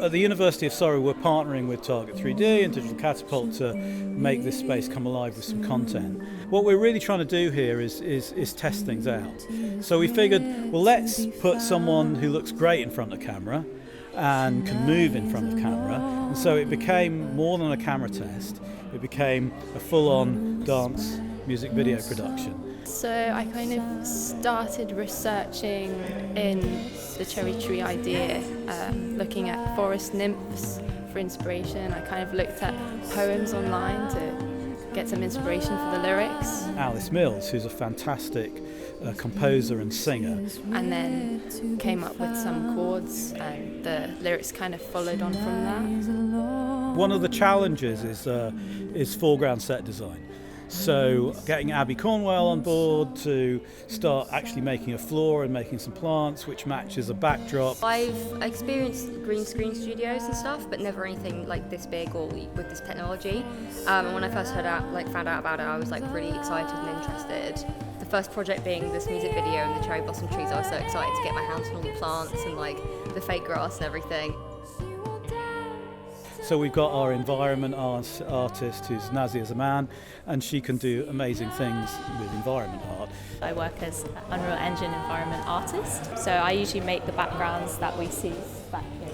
At the University of Surrey, we're partnering with Target 3D and Digital Catapult to make this space come alive with some content. What we're really trying to do here is test things out. So we figured, well, let's put someone who looks great in front of camera and can move in front of camera. And so it became more than a camera test. It became a full-on dance music video production. So I kind of started researching in the cherry tree idea, looking at forest nymphs for inspiration. I kind of looked at poems online to get some inspiration for the lyrics. Alice Mills, who's a fantastic composer and singer. And then came up with some chords, and the lyrics kind of followed on from that. One of the challenges is foreground set design. So getting Abby Cornwell on board to start actually making a floor and making some plants which matches a backdrop. I've experienced green screen studios and stuff, but never anything like this big or with this technology. And when I first found out about it, I was really excited and interested. The first project being this music video and the cherry blossom trees, I was so excited to get my hands on all the plants and the fake grass and everything. So we've got our environment artist who's Nazi as a man, and she can do amazing things with environment art. I work as an Unreal Engine environment artist, so I usually make the backgrounds that we see back here.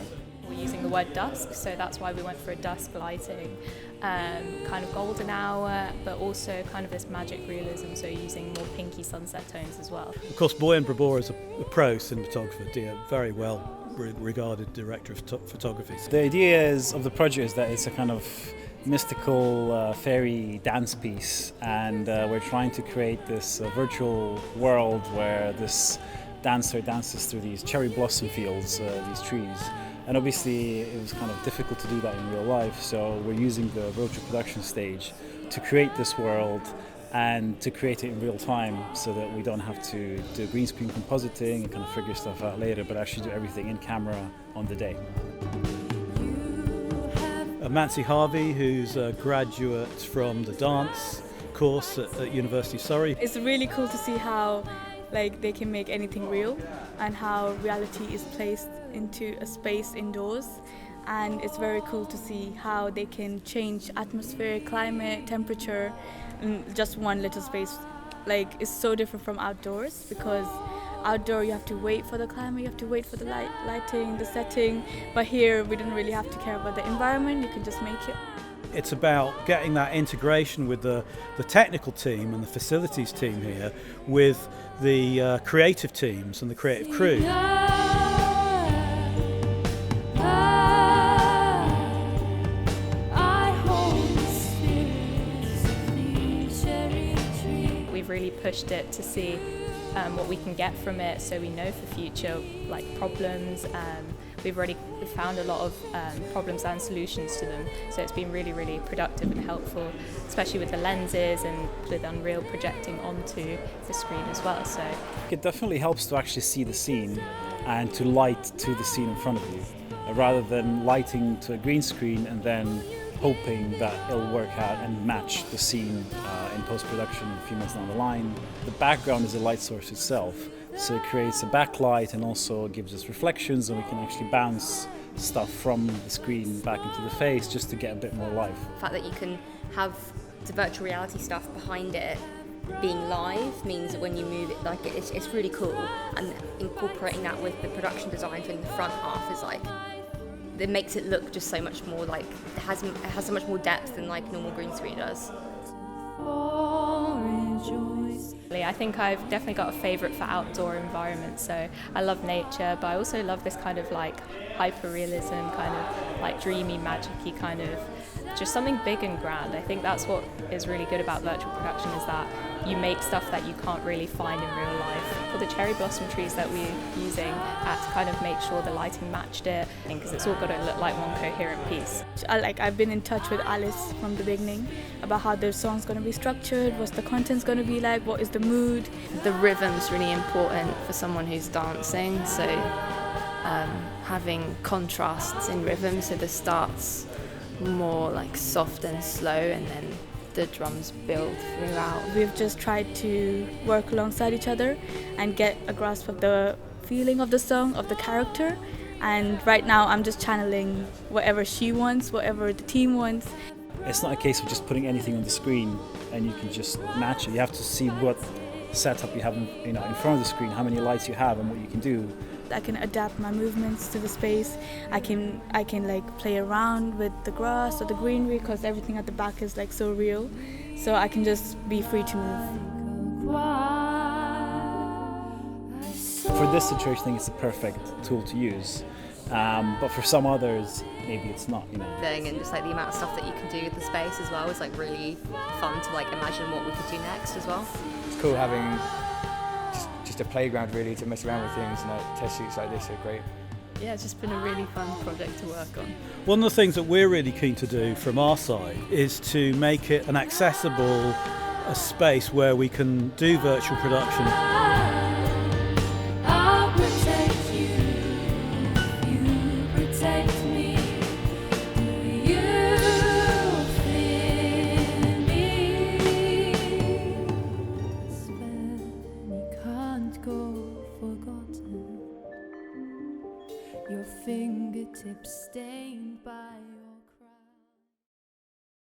We're using the word dusk, so that's why we went for a dusk lighting, kind of golden hour, but also kind of this magic realism, so using more pinky sunset tones as well. Of course, Boyan Brabor is a pro cinematographer, a very well regarded director of photography. The idea of the project is that it's a kind of mystical fairy dance piece, and we're trying to create this virtual world where this dancer dances through these cherry blossom fields, these trees. And obviously it was kind of difficult to do that in real life, so we're using the virtual production stage to create this world and to create it in real time so that we don't have to do green screen compositing and kind of figure stuff out later, but actually do everything in camera on the day. Mancy Harvey, who's a graduate from the dance course at University of Surrey. It's really cool to see how they can make anything real and how reality is placed into a space indoors. And it's very cool to see how they can change atmosphere, climate, temperature in just one little space. It's so different from outdoors, because outdoor you have to wait for the climate, you have to wait for the lighting, the setting, but here we don't really have to care about the environment, you can just make it. It's about getting that integration with the technical team and the facilities team here with the creative teams and the creative crew. We've really pushed it to see what we can get from it, so we know for future problems. We've already found a lot of problems and solutions to them, so it's been really, really productive and helpful, especially with the lenses and with Unreal projecting onto the screen as well. So it definitely helps to actually see the scene and to light to the scene in front of you, rather than lighting to a green screen and then hoping that it'll work out and match the scene in post-production a few months down the line. The background is a light source itself, so it creates a backlight and also gives us reflections, and we can actually bounce stuff from the screen back into the face just to get a bit more life. The fact that you can have the virtual reality stuff behind it being live means that when you move it, it's really cool, and incorporating that with the production design in the front half is it makes it look just so much more it has so much more depth than normal green screen does. I think I've definitely got a favourite for outdoor environments, so I love nature, but I also love this kind of hyper-realism, kind of dreamy, magic-y kind of, just something big and grand. I think that's what is really good about virtual production, is that you make stuff that you can't really find in real life. For the cherry blossom trees that we're using, I had to kind of make sure the lighting matched it, because it's all got to look like one coherent piece. I've been in touch with Alice from the beginning about how the song's going to be structured, what's the content's going to be like, what is the mood. The rhythm's really important for someone who's dancing, so having contrasts in rhythm, so the start's more soft and slow, and then the drums build throughout. We've just tried to work alongside each other and get a grasp of the feeling of the song, of the character. And right now I'm just channeling whatever she wants, whatever the team wants. It's not a case of just putting anything on the screen and you can just match it. You have to see what setup you have in front of the screen, how many lights you have and what you can do. I can adapt my movements to the space. I can like play around with the grass or the greenery because everything at the back is like so real. So I can just be free to move. For this situation, I think it's the perfect tool to use. But for some others, maybe it's not, Thing, and just like the amount of stuff that you can do with the space as well is like really fun to like imagine what we could do next as well. It's cool having just a playground really to mess around with things, and test suits like this are great. Yeah, it's just been a really fun project to work on. One of the things that we're really keen to do from our side is to make it an accessible a space where we can do virtual production. Your fingertips stained by